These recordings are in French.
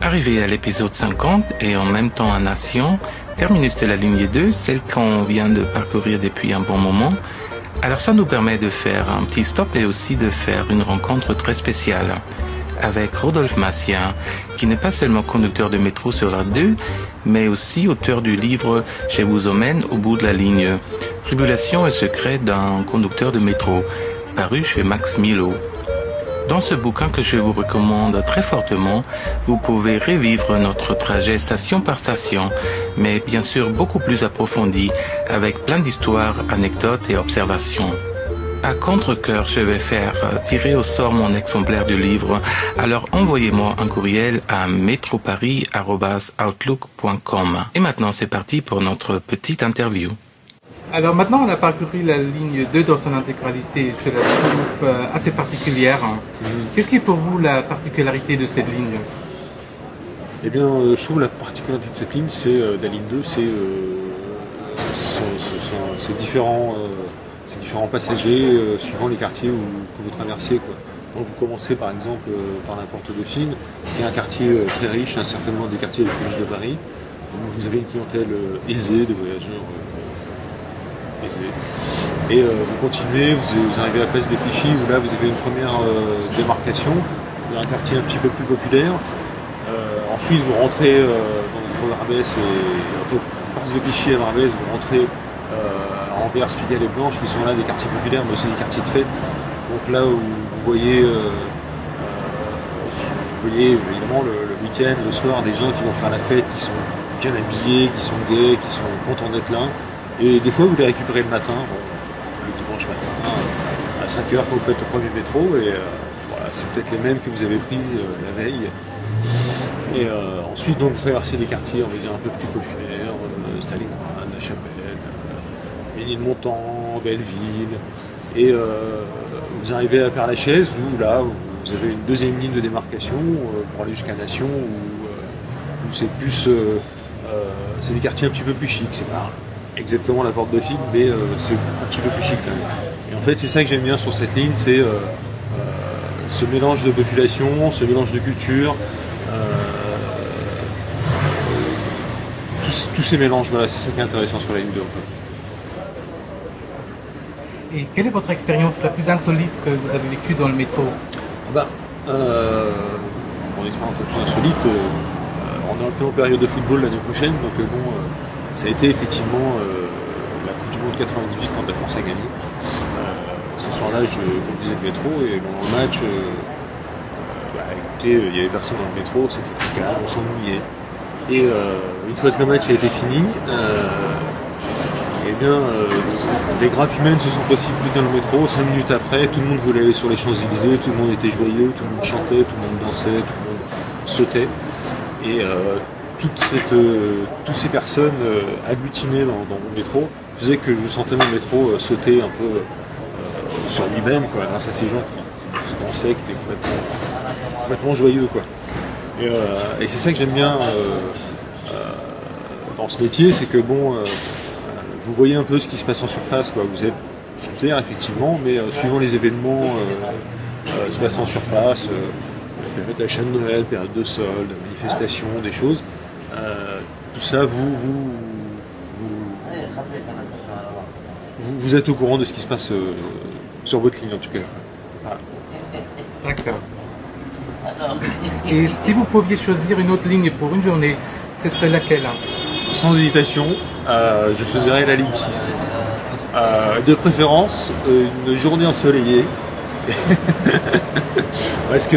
Arrivé à l'épisode 50 et en même temps à Nation, terminus de la ligne 2, celle qu'on vient de parcourir depuis un bon moment, alors ça nous permet de faire un petit stop et aussi de faire une rencontre très spéciale avec Rodolphe Massien, qui n'est pas seulement conducteur de métro sur la 2, mais aussi auteur du livre « Je vous emmène au bout de la ligne », Tribulation et secret d'un conducteur de métro, paru chez Max Milo. Dans ce bouquin que je vous recommande très fortement, vous pouvez revivre notre trajet station par station, mais bien sûr beaucoup plus approfondi, avec plein d'histoires, anecdotes et observations. À contre-cœur, je vais faire tirer au sort mon exemplaire du livre, alors envoyez-moi un courriel à metroparis@outlook.com. Et maintenant, c'est parti pour notre petite interview. Alors maintenant, on a parcouru la ligne 2 dans son intégralité. Je la trouve assez particulière. Qu'est-ce qui est pour vous la particularité de cette ligne? Eh bien, je trouve la particularité de cette ligne, c'est de la ligne 2, c'est différents passagers suivant les quartiers que vous traversez, quoi. Donc vous commencez par exemple par la Porte Dauphine, qui est un quartier très riche, certainement des quartiers les plus riches de Paris. Donc vous avez une clientèle aisée, de voyageurs aisés. Et vous continuez, vous arrivez à la place de Clichy, où là vous avez une première démarcation, dans un quartier un petit peu plus populaire. Ensuite vous rentrez dans Barbès et entre place de Clichy à Barbès, vous rentrez Anvers, Pigalle et Blanche, qui sont là des quartiers populaires, mais aussi des quartiers de fête. Donc là où vous voyez évidemment le week-end, le soir, des gens qui vont faire la fête, qui sont bien habillés, qui sont gays, qui sont contents d'être là. Et des fois vous les récupérez le matin, le dimanche matin, à 5h quand vous faites le premier métro, et voilà, c'est peut-être les mêmes que vous avez pris la veille. Et ensuite donc vous traversez des quartiers, on va dire, un peu plus populaires, Stalingrad, La Chapelle, Ménilmontant, Belleville, et vous arrivez à Père-Lachaise, où là vous avez une deuxième ligne de démarcation pour aller jusqu'à Nation, où c'est plus c'est des quartiers un petit peu plus chics, c'est pas exactement la Porte Dauphine, mais c'est un petit peu plus chic quand même. Et en fait c'est ça que j'aime bien sur cette ligne, c'est ce mélange de population, ce mélange de culture, tous ces mélanges, voilà, c'est ça qui est intéressant sur la ligne 2 en fait. Et quelle est votre expérience la plus insolite que vous avez vécue dans le métro? Mon expérience la plus insolite, on est un peu en période de football l'année prochaine, donc ça a été effectivement la Coupe du Monde 98 quand la France a gagné. Ce soir-là, je conduisais le métro et pendant le match, écoutez, il n'y avait personne dans le métro, c'était très calme, on s'ennuyait. Et une fois que le match a été fini, des grappes humaines se sont précipitées dans le métro. 5 minutes après, tout le monde voulait aller sur les Champs-Élysées, tout le monde était joyeux, tout le monde chantait, tout le monde dansait, tout le monde sautait. Et toutes ces personnes agglutinées dans mon métro faisaient que je sentais mon métro sauter un peu sur lui-même, quoi, grâce à ces gens qui dansaient, qui étaient complètement joyeux, quoi. Et c'est ça que j'aime bien dans ce métier, c'est que vous voyez un peu ce qui se passe en surface, quoi. Vous êtes sous terre effectivement, mais suivant les événements se passent en surface, période d'achat de Noël, période de solde, manifestation, des choses, tout ça vous êtes au courant de ce qui se passe sur votre ligne en tout cas. Voilà. D'accord. Et si vous pouviez choisir une autre ligne pour une journée, ce serait laquelle? Sans hésitation, je choisirais la ligne 6. De préférence, une journée ensoleillée. Parce que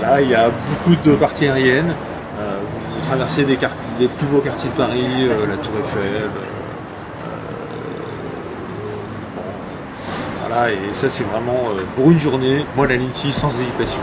là, il y a beaucoup de parties aériennes. Vous traversez les plus beaux quartiers de Paris, la Tour Eiffel. Voilà, et ça c'est vraiment pour une journée, moi la ligne 6 sans hésitation.